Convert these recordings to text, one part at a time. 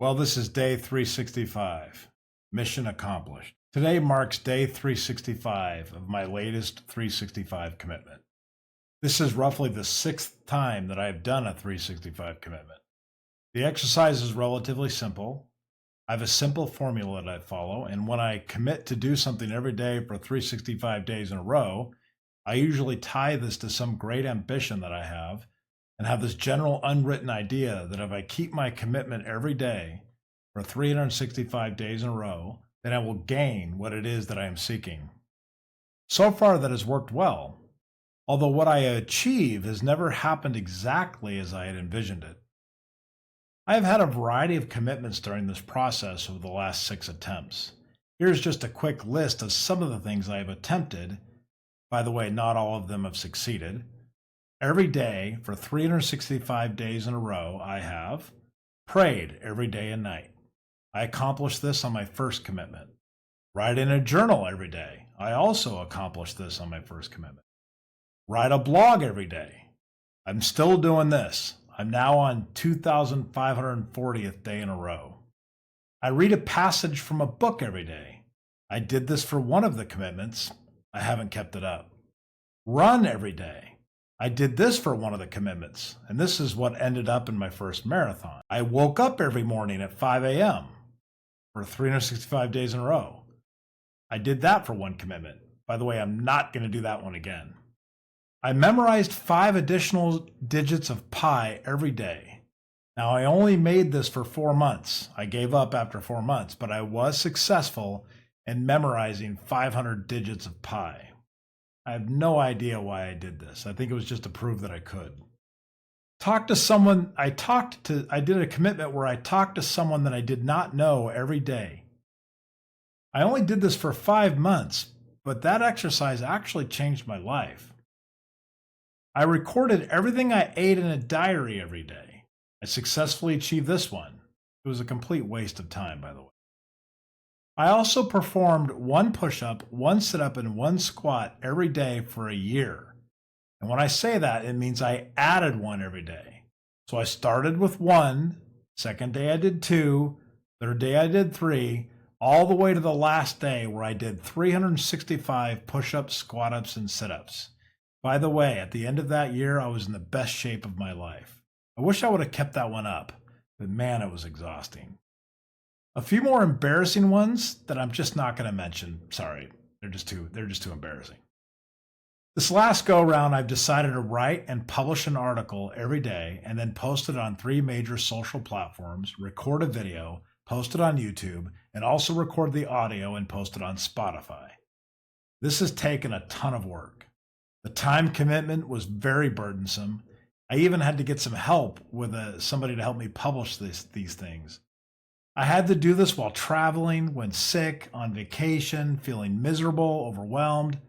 Well, this is day 365. Mission accomplished. Today marks day 365 of my latest 365 commitment. This is roughly the sixth time that I have done a 365 commitment. The exercise is relatively simple. I have a simple formula that I follow, and when I commit to do something every day for 365 days in a row, I usually tie this to some great ambition that I have and have this general unwritten idea that if I keep my commitment every day for 365 days in a row, then I will gain what it is that I am seeking. So far, that has worked well, although what I achieve has never happened exactly as I had envisioned it. I have had a variety of commitments during this process over the last 6 attempts. Here's just a quick list of some of the things I have attempted. By the way, not all of them have succeeded. Every day for 365 days in a row, I have prayed every day and night. I accomplished this on my first commitment. Write in a journal every day. I also accomplished this on my first commitment. Write a blog every day. I'm still doing this. I'm now on 2,540th day in a row. I read a passage from a book every day. I did this for one of the commitments. I haven't kept it up. Run every day. I did this for one of the commitments, and this is what ended up in my first marathon. I woke up every morning at 5 a.m. for 365 days in a row. I did that for one commitment. By the way, I'm not going to do that one again. I memorized 5 additional digits of pi every day. Now, I only made this for 4 months. I gave up after 4 months, but I was successful in memorizing 500 digits of pi. I have no idea why I did this. I think it was just to prove that I could. I did a commitment where I talked to someone that I did not know every day. I only did this for 5 months, but that exercise actually changed my life. I recorded everything I ate in a diary every day. I successfully achieved this one. It was a complete waste of time, by the way. I also performed 1 push-up, 1 sit-up, and 1 squat every day for a year. And when I say that, it means I added 1 every day. So I started with 1, second day I did 2, third day I did 3, all the way to the last day where I did 365 push-ups, squat-ups, and sit-ups. By the way, at the end of that year, I was in the best shape of my life. I wish I would have kept that one up, but man, it was exhausting. A few more embarrassing ones that I'm just not going to mention. Sorry, they're just too embarrassing. This last go around, I've decided to write and publish an article every day and then post it on 3 major social platforms, record a video, post it on YouTube, and also record the audio and post it on Spotify. This has taken a ton of work. The time commitment was very burdensome. I even had to get some help with somebody to help me publish these things. I had to do this while traveling, when sick, on vacation, feeling miserable, overwhelmed.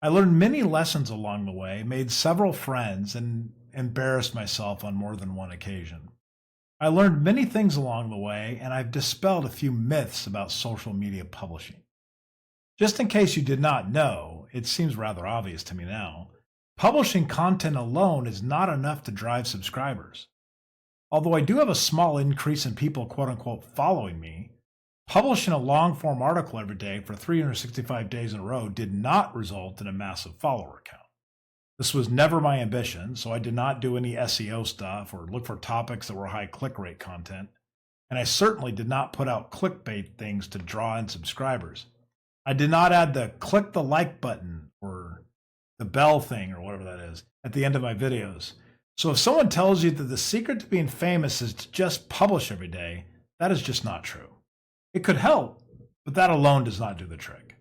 I learned many lessons along the way, made several friends, and embarrassed myself on more than one occasion. I learned many things along the way, and I've dispelled a few myths about social media publishing. Just in case you did not know, it seems rather obvious to me now, publishing content alone is not enough to drive subscribers. Although I do have a small increase in people quote-unquote following me, publishing a long-form article every day for 365 days in a row did not result in a massive follower count. This was never my ambition, so I did not do any SEO stuff or look for topics that were high click rate content, and I certainly did not put out clickbait things to draw in subscribers. I did not add the click the like button or the bell thing or whatever that is at the end of my videos. So if someone tells you that the secret to being famous is to just publish every day, that is just not true. It could help, but that alone does not do the trick.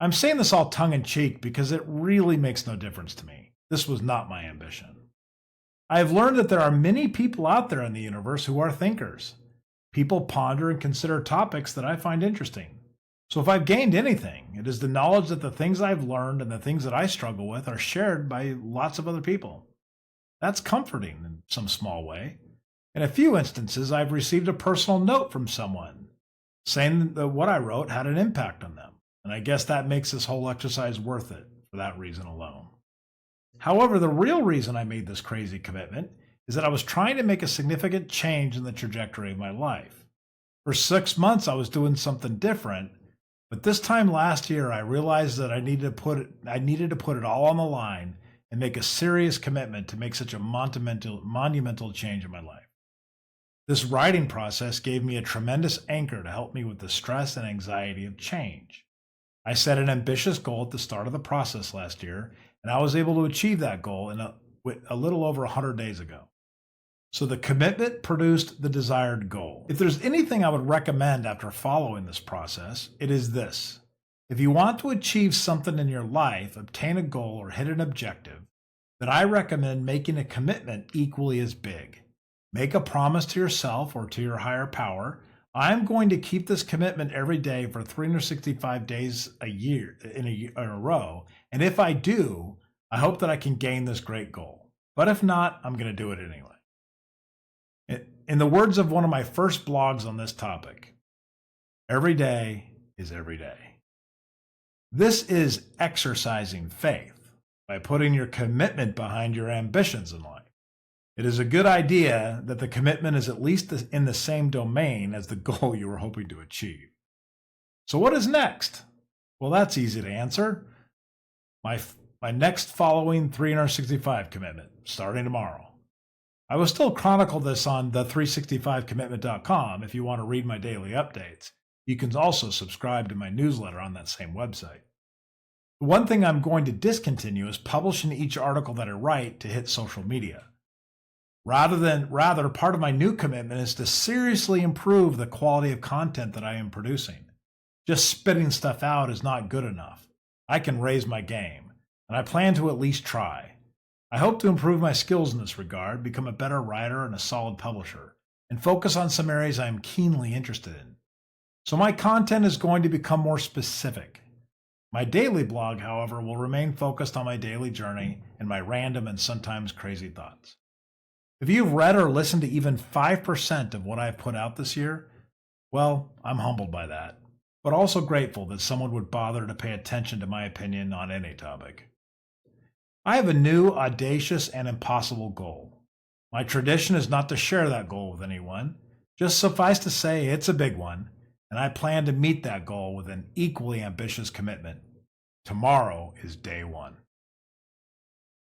I'm saying this all tongue-in-cheek because it really makes no difference to me. This was not my ambition. I have learned that there are many people out there in the universe who are thinkers. People ponder and consider topics that I find interesting. So if I've gained anything, it is the knowledge that the things I've learned and the things that I struggle with are shared by lots of other people. That's comforting in some small way. In a few instances, I've received a personal note from someone saying that what I wrote had an impact on them. And I guess that makes this whole exercise worth it for that reason alone. However, the real reason I made this crazy commitment is that I was trying to make a significant change in the trajectory of my life. For 6 months, I was doing something different, but this time last year, I realized that I needed to put it all on the line and make a serious commitment to make such a monumental change in my life. This writing process gave me a tremendous anchor to help me with the stress and anxiety of change. I set an ambitious goal at the start of the process last year, and I was able to achieve that goal in a little over 100 days ago. So the commitment produced the desired goal. If there's anything I would recommend after following this process, it is this. If you want to achieve something in your life, obtain a goal, or hit an objective, then I recommend making a commitment equally as big. Make a promise to yourself or to your higher power. I'm going to keep this commitment every day for 365 days a year in a row. And if I do, I hope that I can gain this great goal. But if not, I'm going to do it anyway. In the words of one of my first blogs on this topic, every day is every day. This is exercising faith by putting your commitment behind your ambitions in life. It is a good idea that the commitment is at least in the same domain as the goal you were hoping to achieve. So what is next? Well, that's easy to answer. My next following 365 commitment, starting tomorrow. I will still chronicle this on the 365commitment.com if you want to read my daily updates. You can also subscribe to my newsletter on that same website. The one thing I'm going to discontinue is publishing each article that I write to hit social media. Rather, part of my new commitment is to seriously improve the quality of content that I am producing. Just spitting stuff out is not good enough. I can raise my game, and I plan to at least try. I hope to improve my skills in this regard, become a better writer and a solid publisher, and focus on some areas I am keenly interested in. So my content is going to become more specific. My daily blog, however, will remain focused on my daily journey and my random and sometimes crazy thoughts. If you've read or listened to even 5% of what I've put out this year, well, I'm humbled by that, but also grateful that someone would bother to pay attention to my opinion on any topic. I have a new, audacious, and impossible goal. My tradition is not to share that goal with anyone. Just suffice to say, it's a big one, and I plan to meet that goal with an equally ambitious commitment. Tomorrow is day one.